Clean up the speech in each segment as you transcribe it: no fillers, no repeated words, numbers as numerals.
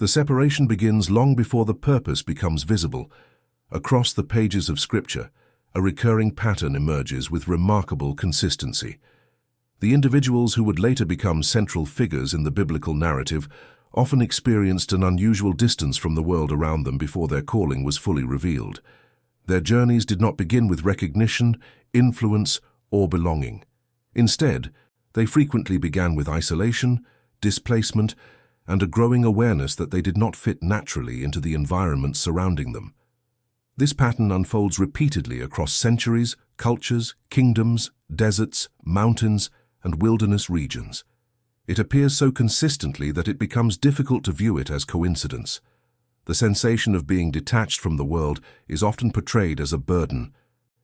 The separation begins long before the purpose becomes visible. Across the pages of Scripture, a recurring pattern emerges with remarkable consistency. The individuals who would later become central figures in the biblical narrative often experienced an unusual distance from the world around them before their calling was fully revealed. Their journeys did not begin with recognition, influence, or belonging. Instead, they frequently began with isolation, displacement, and a growing awareness that they did not fit naturally into the environment surrounding them. This pattern unfolds repeatedly across centuries, cultures, kingdoms, deserts, mountains, and wilderness regions. It appears so consistently that it becomes difficult to view it as coincidence. The sensation of being detached from the world is often portrayed as a burden.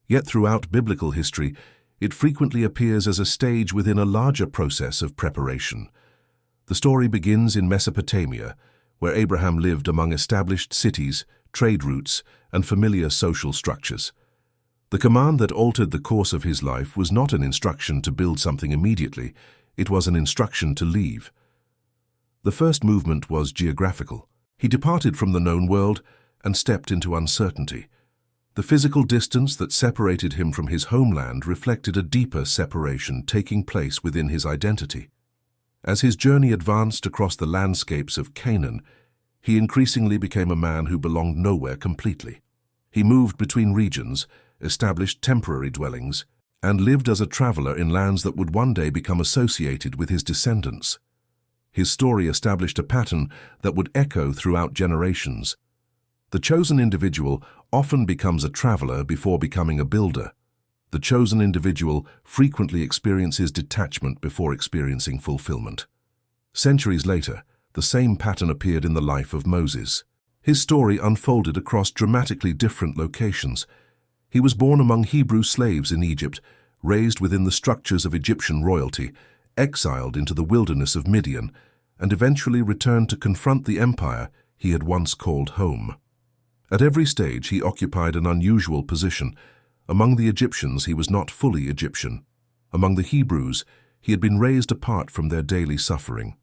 Yet throughout biblical history, it frequently appears as a stage within a larger process of preparation. The story begins in Mesopotamia, where Abraham lived among established cities, trade routes, and familiar social structures. The command that altered the course of his life was not an instruction to build something immediately, it was an instruction to leave. The first movement was geographical. He departed from the known world and stepped into uncertainty. The physical distance that separated him from his homeland reflected a deeper separation taking place within his identity. As his journey advanced across the landscapes of Canaan, he increasingly became a man who belonged nowhere completely. He moved between regions, established temporary dwellings, and lived as a traveler in lands that would one day become associated with his descendants. His story established a pattern that would echo throughout generations. The chosen individual often becomes a traveler before becoming a builder. The chosen individual frequently experiences detachment before experiencing fulfillment. Centuries later, the same pattern appeared in the life of Moses. His story unfolded across dramatically different locations. He was born among Hebrew slaves in Egypt, raised within the structures of Egyptian royalty, exiled into the wilderness of Midian, and eventually returned to confront the empire he had once called home. At every stage he occupied an unusual position. Among the Egyptians he was not fully Egyptian. Among the Hebrews he had been raised apart from their daily suffering.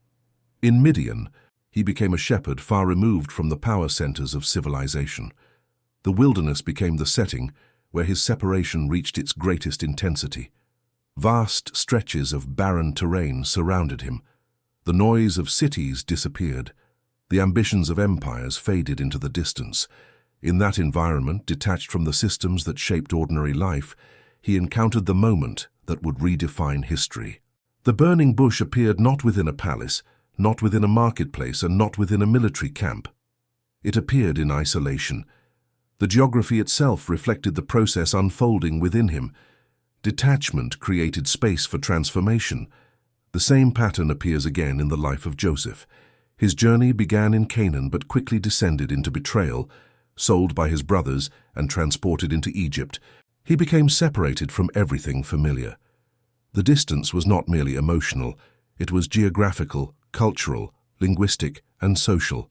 In Midian he became a shepherd far removed from the power centers of civilization. The wilderness became the setting where his separation reached its greatest intensity. Vast stretches of barren terrain surrounded him. The noise of cities disappeared. The ambitions of empires faded into the distance. In that environment, detached from the systems that shaped ordinary life, he encountered the moment that would redefine history. The burning bush appeared not within a palace, not within a marketplace, and not within a military camp. It appeared in isolation. The geography itself reflected the process unfolding within him. Detachment created space for transformation. The same pattern appears again in the life of Joseph. His journey began in Canaan but quickly descended into betrayal. Sold by his brothers and transported into Egypt, he became separated from everything familiar. The distance was not merely emotional, it was geographical, cultural, linguistic, and social.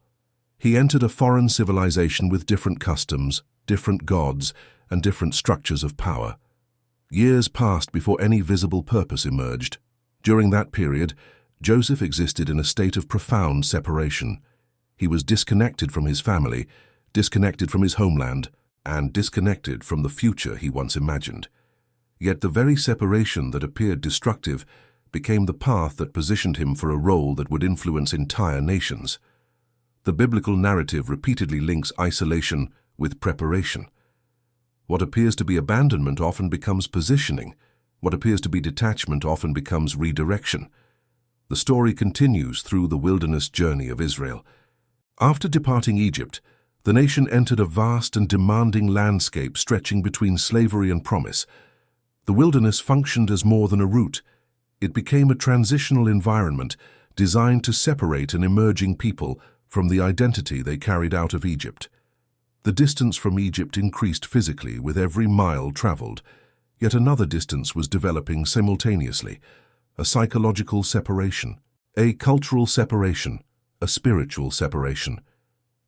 He entered a foreign civilization with different customs, different gods, and different structures of power. Years passed before any visible purpose emerged. During that period, Joseph existed in a state of profound separation. He was disconnected from his family, disconnected from his homeland, and disconnected from the future he once imagined. Yet the very separation that appeared destructive became the path that positioned him for a role that would influence entire nations. The biblical narrative repeatedly links isolation with preparation. What appears to be abandonment often becomes positioning. What appears to be detachment often becomes redirection. The story continues through the wilderness journey of Israel. After departing Egypt, the nation entered a vast and demanding landscape stretching between slavery and promise. The wilderness functioned as more than a route. It became a transitional environment designed to separate an emerging people from the identity they carried out of Egypt. The distance from Egypt increased physically with every mile traveled, yet another distance was developing simultaneously, a psychological separation, a cultural separation, a spiritual separation.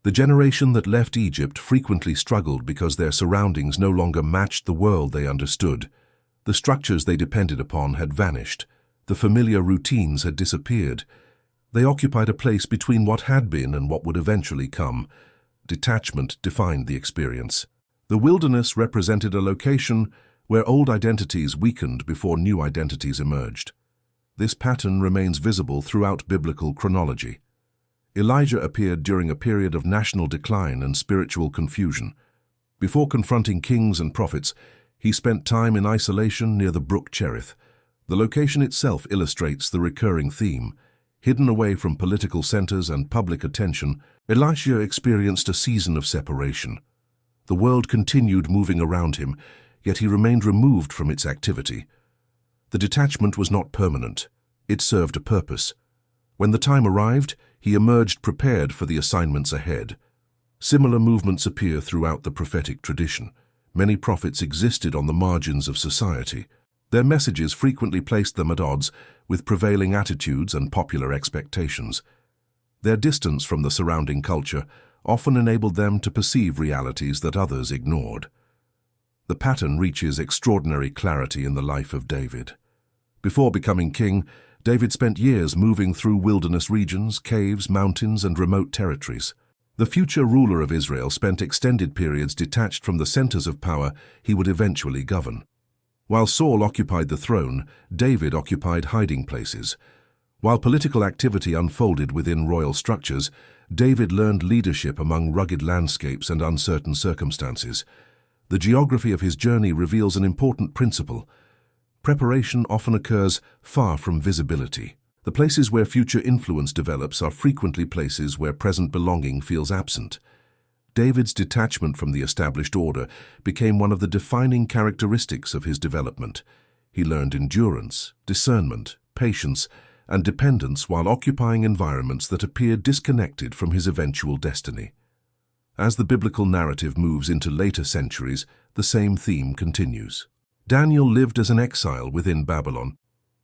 The generation that left Egypt frequently struggled because their surroundings no longer matched the world they understood. The structures they depended upon had vanished. The familiar routines had disappeared. They occupied a place between what had been and what would eventually come. Detachment defined the experience. The wilderness represented a location where old identities weakened before new identities emerged. This pattern remains visible throughout biblical chronology. Elijah appeared during a period of national decline and spiritual confusion. Before confronting kings and prophets, he spent time in isolation near the brook Cherith. The location itself illustrates the recurring theme. Hidden away from political centers and public attention, Elisha experienced a season of separation. The world continued moving around him, yet he remained removed from its activity. The detachment was not permanent. It served a purpose. When the time arrived, he emerged prepared for the assignments ahead. Similar movements appear throughout the prophetic tradition. Many prophets existed on the margins of society. Their messages frequently placed them at odds with prevailing attitudes and popular expectations. Their distance from the surrounding culture often enabled them to perceive realities that others ignored. The pattern reaches extraordinary clarity in the life of David. Before becoming king, David spent years moving through wilderness regions, caves, mountains, and remote territories. The future ruler of Israel spent extended periods detached from the centers of power he would eventually govern. While Saul occupied the throne, David occupied hiding places. While political activity unfolded within royal structures, David learned leadership among rugged landscapes and uncertain circumstances. The geography of his journey reveals an important principle. Preparation often occurs far from visibility. The places where future influence develops are frequently places where present belonging feels absent. David's detachment from the established order became one of the defining characteristics of his development. He learned endurance, discernment, patience, and dependence while occupying environments that appeared disconnected from his eventual destiny. As the biblical narrative moves into later centuries, the same theme continues. Daniel lived as an exile within Babylon.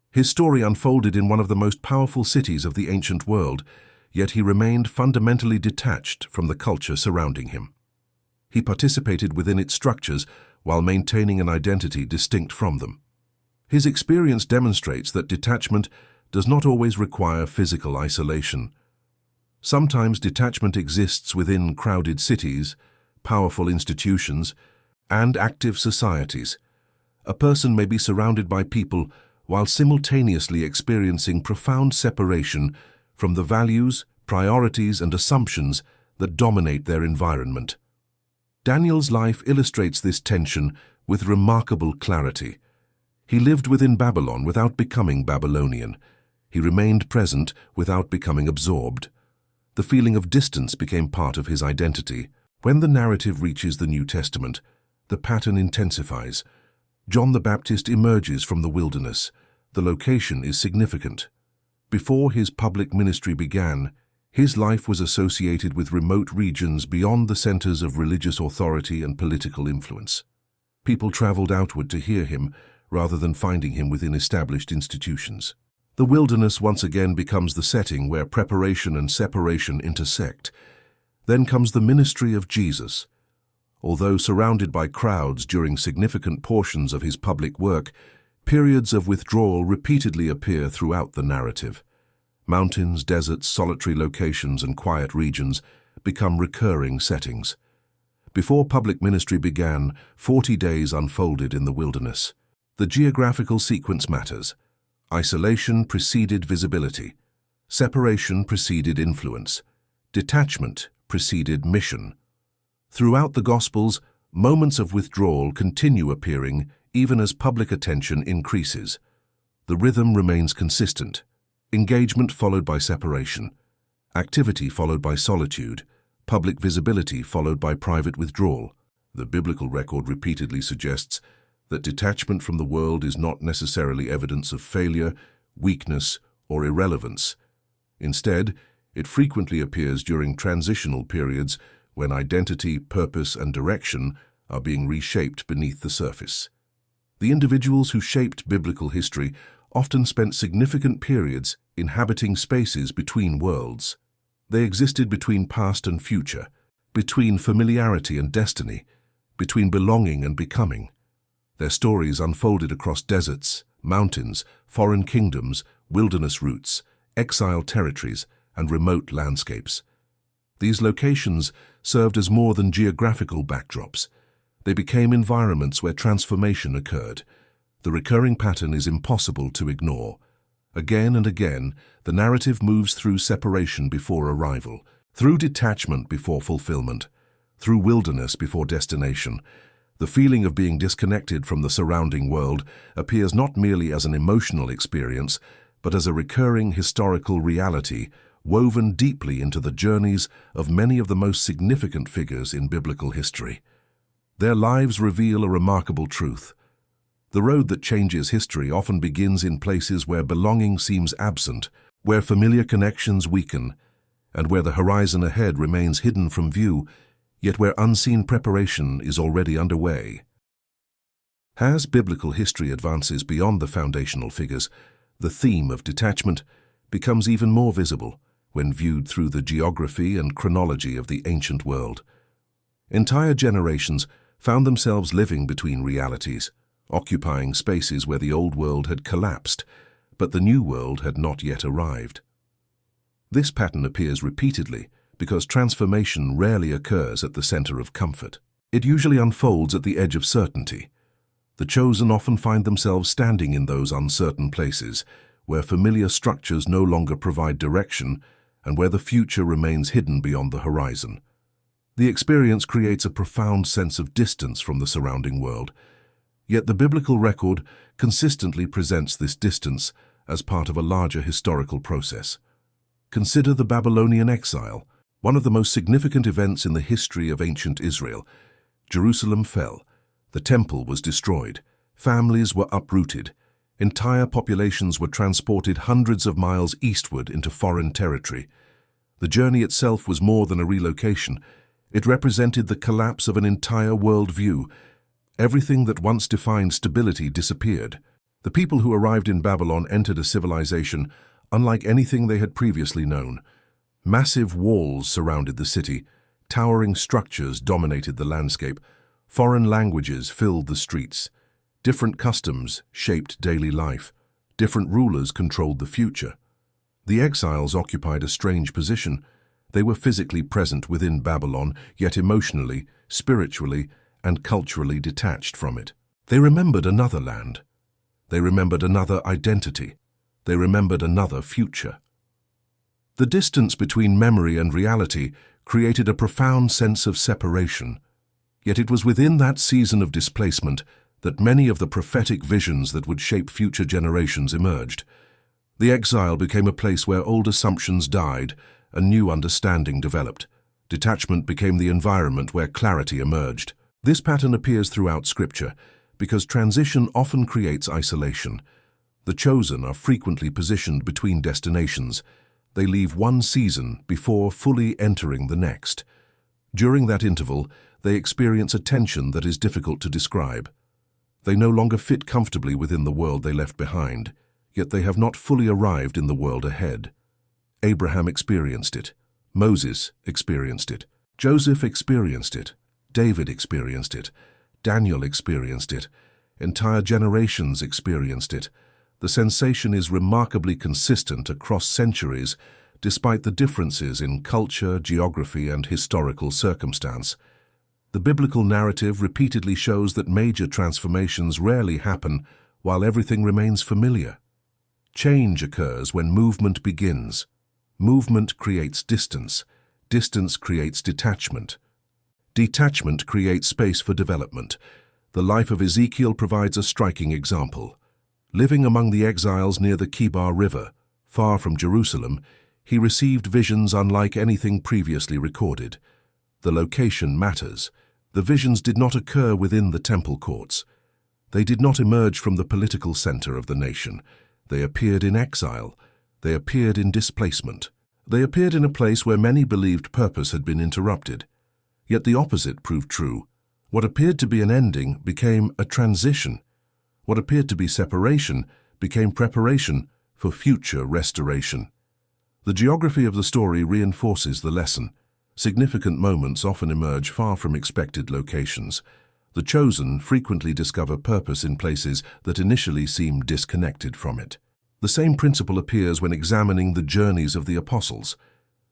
His story unfolded in one of the most powerful cities of the ancient world, yet he remained fundamentally detached from the culture surrounding him. He participated within its structures while maintaining an identity distinct from them. His experience demonstrates that detachment does not always require physical isolation. Sometimes detachment exists within crowded cities, powerful institutions, and active societies. A person may be surrounded by people while simultaneously experiencing profound separation from the values, priorities, and assumptions that dominate their environment. Daniel's life illustrates this tension with remarkable clarity. He lived within Babylon without becoming Babylonian. He remained present without becoming absorbed. The feeling of distance became part of his identity. When the narrative reaches the New Testament, the pattern intensifies. John the Baptist emerges from the wilderness. The location is significant. Before his public ministry began, his life was associated with remote regions beyond the centers of religious authority and political influence. People traveled outward to hear him rather than finding him within established institutions. The wilderness once again becomes the setting where preparation and separation intersect. Then comes the ministry of Jesus. Although surrounded by crowds during significant portions of his public work, periods of withdrawal repeatedly appear throughout the narrative. Mountains, deserts, solitary locations, and quiet regions become recurring settings. Before public ministry began, 40 days unfolded in the wilderness. The geographical sequence matters. Isolation preceded visibility. Separation preceded influence. Detachment preceded mission. Throughout the Gospels, moments of withdrawal continue appearing even as public attention increases. The rhythm remains consistent. Engagement followed by separation. Activity followed by solitude. Public visibility followed by private withdrawal. The biblical record repeatedly suggests that detachment from the world is not necessarily evidence of failure, weakness, or irrelevance. Instead, it frequently appears during transitional periods when identity, purpose, and direction are being reshaped beneath the surface. The individuals who shaped biblical history often spent significant periods inhabiting spaces between worlds. They existed between past and future, between familiarity and destiny, between belonging and becoming. Their stories unfolded across deserts, mountains, foreign kingdoms, wilderness routes, exiled territories, and remote landscapes. These locations served as more than geographical backdrops. They became environments where transformation occurred. The recurring pattern is impossible to ignore. Again and again, the narrative moves through separation before arrival, through detachment before fulfillment, through wilderness before destination. The feeling of being disconnected from the surrounding world appears not merely as an emotional experience, but as a recurring historical reality woven deeply into the journeys of many of the most significant figures in biblical history. Their lives reveal a remarkable truth. The road that changes history often begins in places where belonging seems absent, where familiar connections weaken, and where the horizon ahead remains hidden from view, yet where unseen preparation is already underway. As biblical history advances beyond the foundational figures, the theme of detachment becomes even more visible when viewed through the geography and chronology of the ancient world. Entire generations found themselves living between realities, occupying spaces where the old world had collapsed, but the new world had not yet arrived. This pattern appears repeatedly because transformation rarely occurs at the center of comfort. It usually unfolds at the edge of certainty. The chosen often find themselves standing in those uncertain places, where familiar structures no longer provide direction and where the future remains hidden beyond the horizon. The experience creates a profound sense of distance from the surrounding world, yet the biblical record consistently presents this distance as part of a larger historical process. Consider the Babylonian exile, one of the most significant events in the history of ancient Israel. Jerusalem fell, the temple was destroyed, families were uprooted, entire populations were transported hundreds of miles eastward into foreign territory. The journey itself was more than a relocation. It represented the collapse of an entire worldview. Everything that once defined stability disappeared. The people who arrived in Babylon entered a civilization unlike anything they had previously known. Massive walls surrounded the city, towering structures dominated the landscape, foreign languages filled the streets. Different customs shaped daily life. Different rulers controlled the future. The exiles occupied a strange position. They were physically present within Babylon, yet emotionally, spiritually, and culturally detached from it. They remembered another land. They remembered another identity. They remembered another future. The distance between memory and reality created a profound sense of separation. Yet it was within that season of displacement that many of the prophetic visions that would shape future generations emerged. The exile became a place where old assumptions died, a new understanding developed. Detachment became the environment where clarity emerged. This pattern appears throughout Scripture because transition often creates isolation. The chosen are frequently positioned between destinations. They leave one season before fully entering the next. During that interval, they experience a tension that is difficult to describe. They no longer fit comfortably within the world they left behind, yet they have not fully arrived in the world ahead. Abraham experienced it. Moses experienced it. Joseph experienced it. David experienced it. Daniel experienced it. Entire generations experienced it. The sensation is remarkably consistent across centuries, despite the differences in culture, geography, and historical circumstance. The biblical narrative repeatedly shows that major transformations rarely happen while everything remains familiar. Change occurs when movement begins. Movement creates distance. Distance creates detachment. Detachment creates space for development. The life of Ezekiel provides a striking example. Living among the exiles near the Kibar River, far from Jerusalem, he received visions unlike anything previously recorded. The location matters. The visions did not occur within the temple courts. They did not emerge from the political center of the nation. They appeared in exile. They appeared in displacement. They appeared in a place where many believed purpose had been interrupted. Yet the opposite proved true. What appeared to be an ending became a transition. What appeared to be separation became preparation for future restoration. The geography of the story reinforces the lesson. Significant moments often emerge far from expected locations. The chosen frequently discover purpose in places that initially seem disconnected from it. The same principle appears when examining the journeys of the apostles.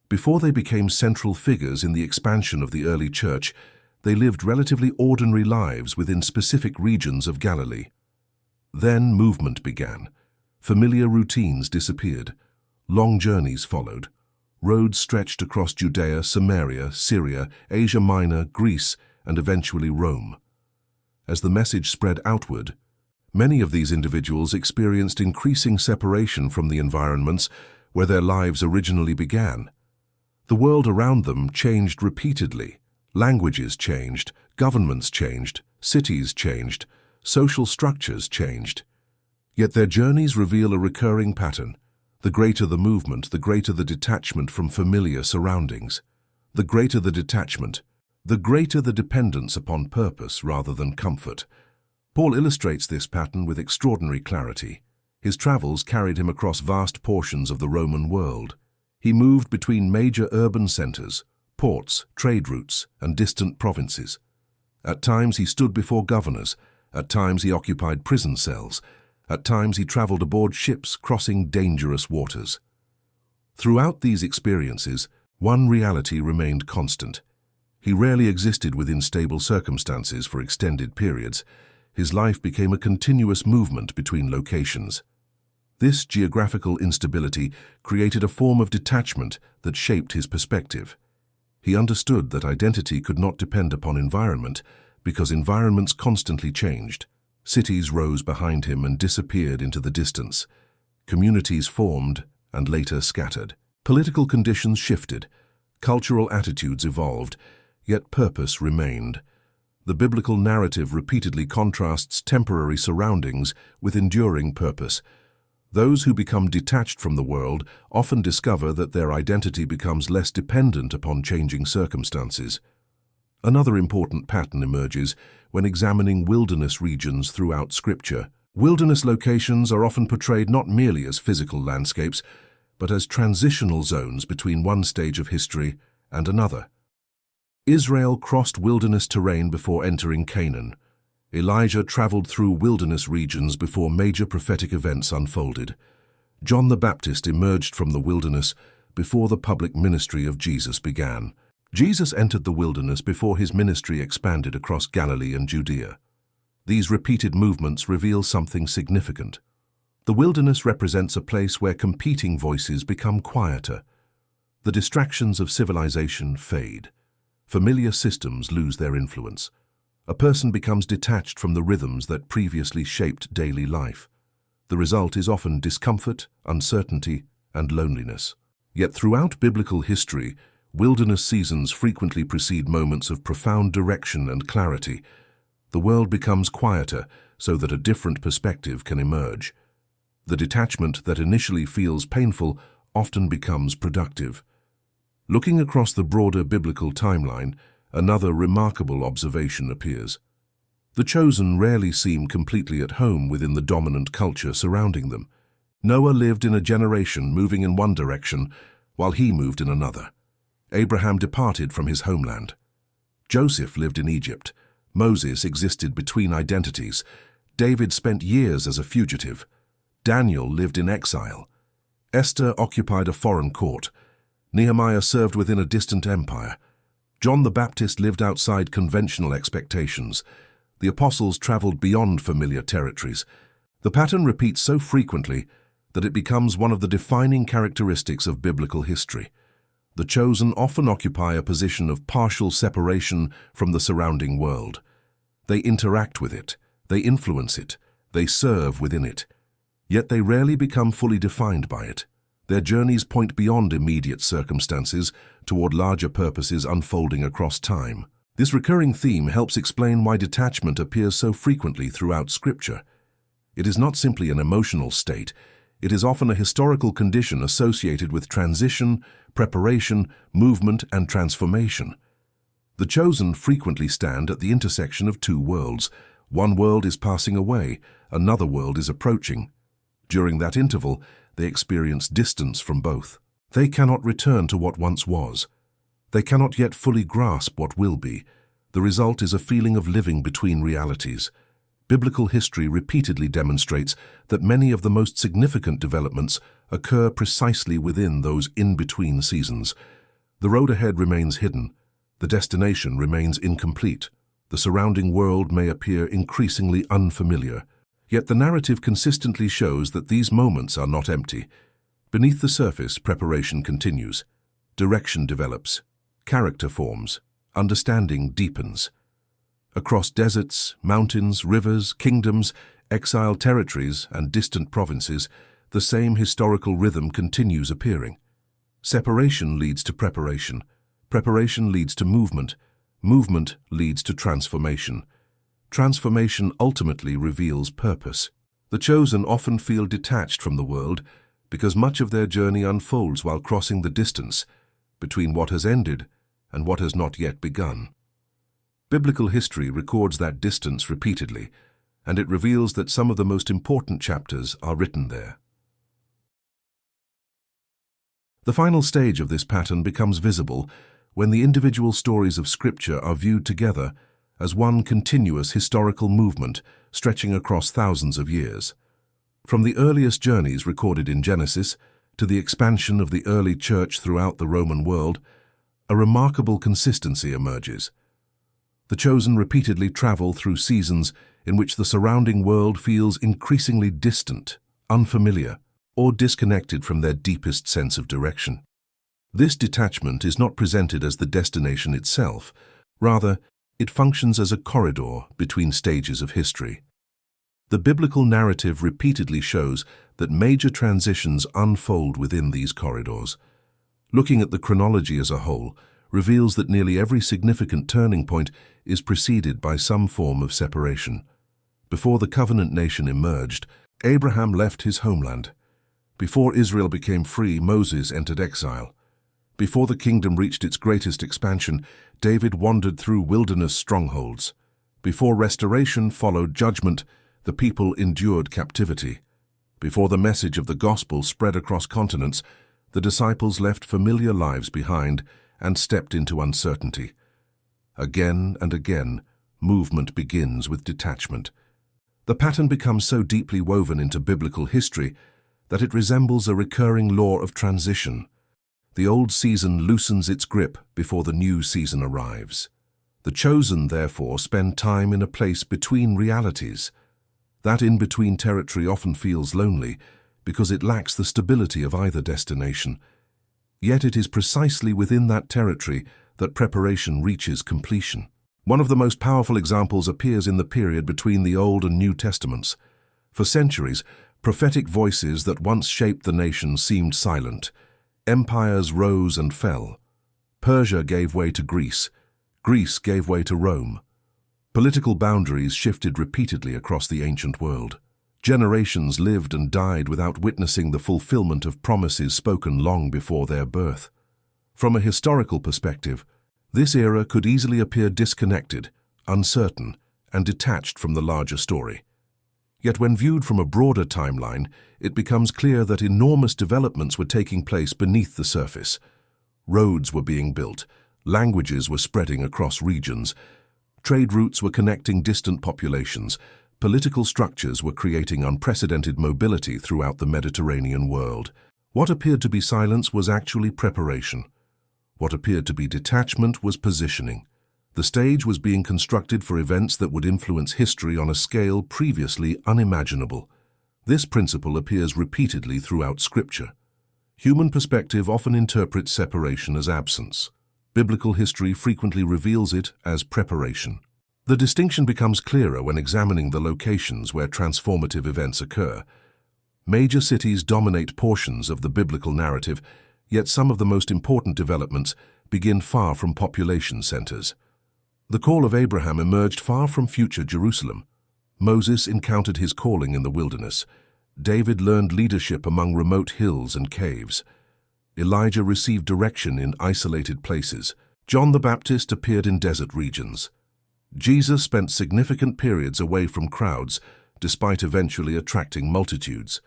Before they became central figures in the expansion of the early church, they lived relatively ordinary lives within specific regions of Galilee. Then movement began. Familiar routines disappeared. Long journeys followed. Roads stretched across Judea, Samaria, Syria, Asia Minor, Greece, and eventually Rome. As the message spread outward, many of these individuals experienced increasing separation from the environments where their lives originally began. The world around them changed repeatedly. Languages changed, governments changed, cities changed, social structures changed. Yet their journeys reveal a recurring pattern. The greater the movement, the greater the detachment from familiar surroundings. The greater the detachment, the greater the dependence upon purpose rather than comfort. Paul illustrates this pattern with extraordinary clarity. His travels carried him across vast portions of the Roman world. He moved between major urban centers, ports, trade routes, and distant provinces. At times he stood before governors, at times he occupied prison cells, at times he traveled aboard ships crossing dangerous waters. Throughout these experiences, one reality remained constant. He rarely existed within stable circumstances for extended periods. His life became a continuous movement between locations. This geographical instability created a form of detachment that shaped his perspective. He understood that identity could not depend upon environment because environments constantly changed. Cities rose behind him and disappeared into the distance. Communities formed and later scattered. Political conditions shifted. Cultural attitudes evolved, yet purpose remained. The biblical narrative repeatedly contrasts temporary surroundings with enduring purpose. Those who become detached from the world often discover that their identity becomes less dependent upon changing circumstances. Another important pattern emerges when examining wilderness regions throughout Scripture. Wilderness locations are often portrayed not merely as physical landscapes, but as transitional zones between one stage of history and another. Israel crossed wilderness terrain before entering Canaan. Elijah traveled through wilderness regions before major prophetic events unfolded. John the Baptist emerged from the wilderness before the public ministry of Jesus began. Jesus entered the wilderness before his ministry expanded across Galilee and Judea. These repeated movements reveal something significant. The wilderness represents a place where competing voices become quieter. The distractions of civilization fade. Familiar systems lose their influence. A person becomes detached from the rhythms that previously shaped daily life. The result is often discomfort, uncertainty, and loneliness. Yet throughout biblical history, wilderness seasons frequently precede moments of profound direction and clarity. The world becomes quieter so that a different perspective can emerge. The detachment that initially feels painful often becomes productive. Looking across the broader biblical timeline, another remarkable observation appears. The chosen rarely seem completely at home within the dominant culture surrounding them. Noah lived in a generation moving in one direction, while he moved in another. Abraham departed from his homeland. Joseph lived in Egypt. Moses existed between identities. David spent years as a fugitive. Daniel lived in exile. Esther occupied a foreign court. Nehemiah served within a distant empire. John the Baptist lived outside conventional expectations. The apostles traveled beyond familiar territories. The pattern repeats so frequently that it becomes one of the defining characteristics of biblical history. The chosen often occupy a position of partial separation from the surrounding world. They interact with it, they influence it, they serve within it. Yet they rarely become fully defined by it. Their journeys point beyond immediate circumstances toward larger purposes unfolding across time. This recurring theme helps explain why detachment appears so frequently throughout Scripture. It is not simply an emotional state. It is often a historical condition associated with transition, preparation, movement, and transformation. The chosen frequently stand at the intersection of two worlds. One world is passing away, another world is approaching. During that interval, they experience distance from both. They cannot return to what once was. They cannot yet fully grasp what will be. The result is a feeling of living between realities. Biblical history repeatedly demonstrates that many of the most significant developments occur precisely within those in-between seasons. The road ahead remains hidden. The destination remains incomplete. The surrounding world may appear increasingly unfamiliar. Yet the narrative consistently shows that these moments are not empty. Beneath the surface, preparation continues. Direction develops. Character forms. Understanding deepens. Across deserts, mountains, rivers, kingdoms, exiled territories, and distant provinces, the same historical rhythm continues appearing. Separation leads to preparation. Preparation leads to movement. Movement leads to transformation. Transformation ultimately reveals purpose. The chosen often feel detached from the world because much of their journey unfolds while crossing the distance between what has ended and what has not yet begun. Biblical history records that distance repeatedly, and it reveals that some of the most important chapters are written there. The final stage of this pattern becomes visible when the individual stories of Scripture are viewed together as one continuous historical movement stretching across thousands of years. From the earliest journeys recorded in Genesis to the expansion of the early church throughout the Roman world, a remarkable consistency emerges. The chosen repeatedly travel through seasons in which the surrounding world feels increasingly distant, unfamiliar, or disconnected from their deepest sense of direction. This detachment is not presented as the destination itself. Rather, it functions as a corridor between stages of history. The biblical narrative repeatedly shows that major transitions unfold within these corridors. Looking at the chronology as a whole reveals that nearly every significant turning point is preceded by some form of separation. Before the covenant nation emerged, Abraham left his homeland. Before Israel became free, Moses entered exile. Before the kingdom reached its greatest expansion, David wandered through wilderness strongholds. Before restoration followed judgment, the people endured captivity. Before the message of the gospel spread across continents, the disciples left familiar lives behind and stepped into uncertainty. Again and again, movement begins with detachment. The pattern becomes so deeply woven into biblical history that it resembles a recurring law of transition. The old season loosens its grip before the new season arrives. The chosen, therefore, spend time in a place between realities. That in-between territory often feels lonely because it lacks the stability of either destination. Yet it is precisely within that territory that preparation reaches completion. One of the most powerful examples appears in the period between the Old and New Testaments. For centuries, prophetic voices that once shaped the nation seemed silent. Empires rose and fell. Persia gave way to Greece. Greece gave way to Rome. Political boundaries shifted repeatedly across the ancient world. Generations lived and died without witnessing the fulfillment of promises spoken long before their birth. From a historical perspective, this era could easily appear disconnected, uncertain, and detached from the larger story. Yet when viewed from a broader timeline, it becomes clear that enormous developments were taking place beneath the surface. Roads were being built, languages were spreading across regions, trade routes were connecting distant populations, political structures were creating unprecedented mobility throughout the Mediterranean world. What appeared to be silence was actually preparation. What appeared to be detachment was positioning. The stage was being constructed for events that would influence history on a scale previously unimaginable. This principle appears repeatedly throughout Scripture. Human perspective often interprets separation as absence. Biblical history frequently reveals it as preparation. The distinction becomes clearer when examining the locations where transformative events occur. Major cities dominate portions of the biblical narrative, yet some of the most important developments begin far from population centers. The call of Abraham emerged far from future Jerusalem. Moses encountered his calling in the wilderness. David learned leadership among remote hills and caves. Elijah received direction in isolated places. John the Baptist appeared in desert regions. Jesus spent significant periods away from crowds, despite eventually attracting multitudes.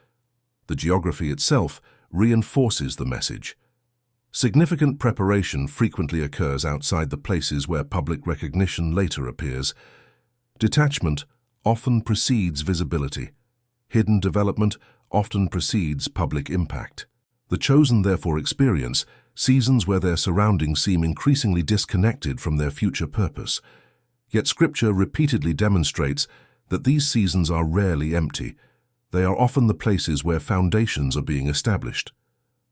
The geography itself reinforces the message. Significant preparation frequently occurs outside the places where public recognition later appears. Detachment often precedes visibility. Hidden development often precedes public impact. The chosen therefore experience seasons where their surroundings seem increasingly disconnected from their future purpose. Yet Scripture repeatedly demonstrates that these seasons are rarely empty. They are often the places where foundations are being established.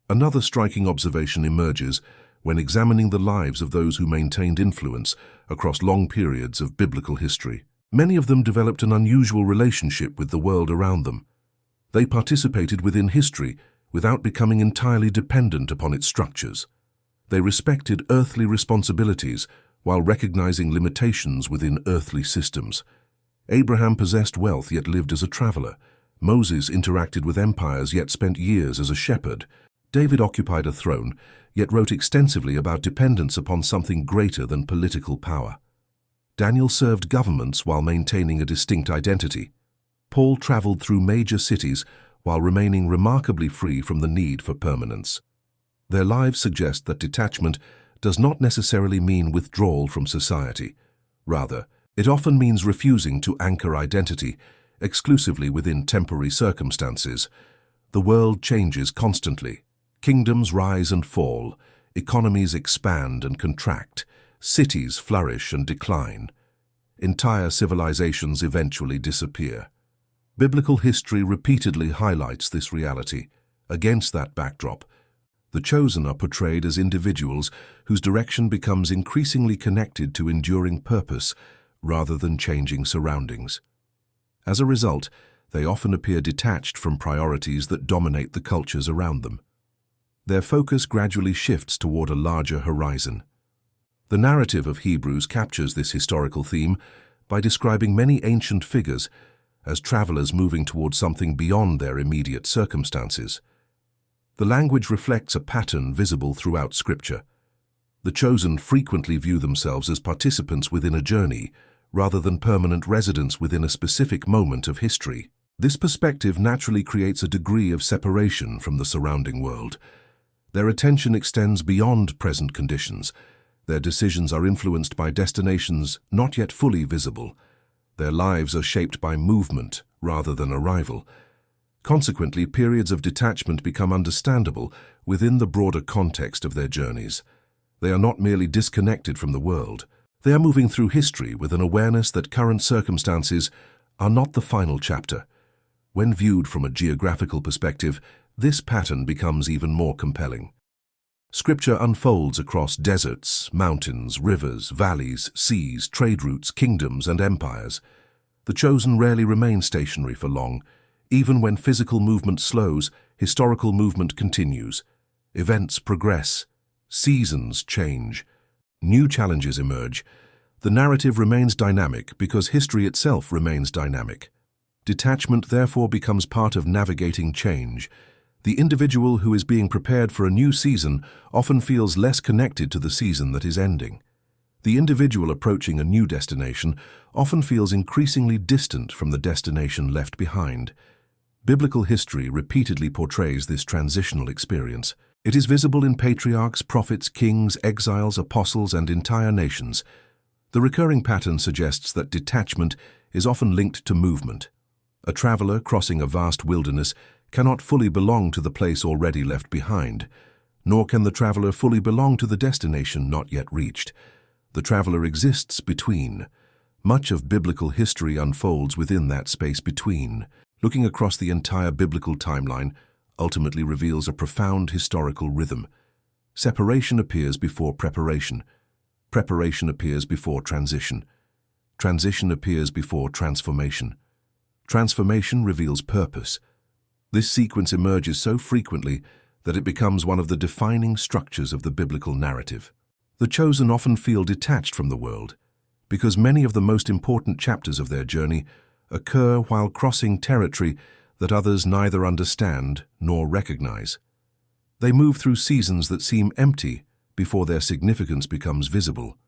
Another striking observation emerges when examining the lives of those who maintained influence across long periods of biblical history. Many of them developed an unusual relationship with the world around them. They participated within history without becoming entirely dependent upon its structures. They respected earthly responsibilities while recognizing limitations within earthly systems. Abraham possessed wealth yet lived as a traveler. Moses interacted with empires yet spent years as a shepherd. David occupied a throne yet wrote extensively about dependence upon something greater than political power. Daniel served governments while maintaining a distinct identity. Paul traveled through major cities while remaining remarkably free from the need for permanence. Their lives suggest that detachment does not necessarily mean withdrawal from society. Rather, it often means refusing to anchor identity exclusively within temporary circumstances. The world changes constantly. Kingdoms rise and fall, economies expand and contract, cities flourish and decline. Entire civilizations eventually disappear. Biblical history repeatedly highlights this reality. Against that backdrop, the chosen are portrayed as individuals whose direction becomes increasingly connected to enduring purpose rather than changing surroundings. As a result, they often appear detached from priorities that dominate the cultures around them. Their focus gradually shifts toward a larger horizon. The narrative of Hebrews captures this historical theme by describing many ancient figures as travelers moving toward something beyond their immediate circumstances. The language reflects a pattern visible throughout Scripture. The chosen frequently view themselves as participants within a journey, rather than permanent residents within a specific moment of history. This perspective naturally creates a degree of separation from the surrounding world. Their attention extends beyond present conditions. Their decisions are influenced by destinations not yet fully visible. Their lives are shaped by movement rather than arrival. Consequently, periods of detachment become understandable within the broader context of their journeys. They are not merely disconnected from the world. They are moving through history with an awareness that current circumstances are not the final chapter. When viewed from a geographical perspective, this pattern becomes even more compelling. Scripture unfolds across deserts, mountains, rivers, valleys, seas, trade routes, kingdoms, and empires. The chosen rarely remain stationary for long. Even when physical movement slows, historical movement continues. Events progress. Seasons change. New challenges emerge. The narrative remains dynamic because history itself remains dynamic. Detachment therefore becomes part of navigating change. The individual who is being prepared for a new season often feels less connected to the season that is ending. The individual approaching a new destination often feels increasingly distant from the destination left behind. Biblical history repeatedly portrays this transitional experience. It is visible in patriarchs, prophets, kings, exiles, apostles, and entire nations. The recurring pattern suggests that detachment is often linked to movement. A traveler crossing a vast wilderness cannot fully belong to the place already left behind, nor can the traveler fully belong to the destination not yet reached. The traveler exists between. Much of biblical history unfolds within that space between. Looking across the entire biblical timeline ultimately reveals a profound historical rhythm. Separation appears before preparation. Preparation appears before transition. Transition appears before transformation. Transformation reveals purpose. This sequence emerges so frequently that it becomes one of the defining structures of the biblical narrative. The chosen often feel detached from the world because many of the most important chapters of their journey occur while crossing territory that others neither understand nor recognize. They move through seasons that seem empty before their significance becomes visible.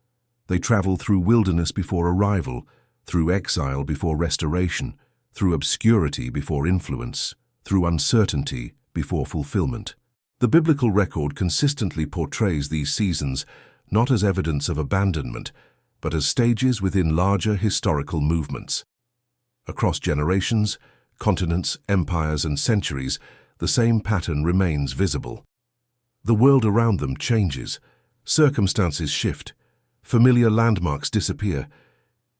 They travel through wilderness before arrival, through exile before restoration, through obscurity before influence, through uncertainty before fulfillment. The biblical record consistently portrays these seasons not as evidence of abandonment, but as stages within larger historical movements. Across generations, continents, empires, and centuries, the same pattern remains visible. The world around them changes, circumstances shift, familiar landmarks disappear,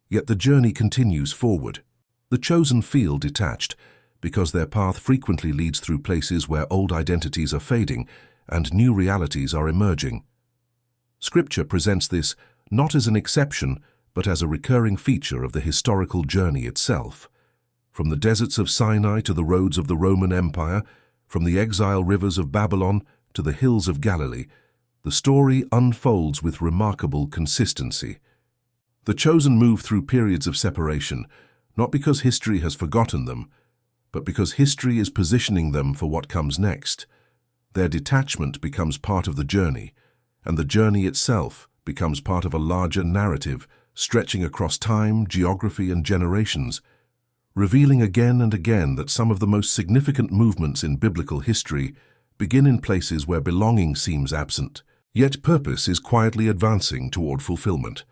yet the journey continues forward. The chosen feel detached, because their path frequently leads through places where old identities are fading and new realities are emerging. Scripture presents this not as an exception, but as a recurring feature of the historical journey itself. From the deserts of Sinai to the roads of the Roman Empire, from the exile rivers of Babylon to the hills of Galilee, the story unfolds with remarkable consistency. The chosen move through periods of separation, not because history has forgotten them, but because history is positioning them for what comes next. Their detachment becomes part of the journey, and the journey itself becomes part of a larger narrative stretching across time, geography, and generations, revealing again and again that some of the most significant movements in biblical history begin in places where belonging seems absent, yet purpose is quietly advancing toward fulfillment.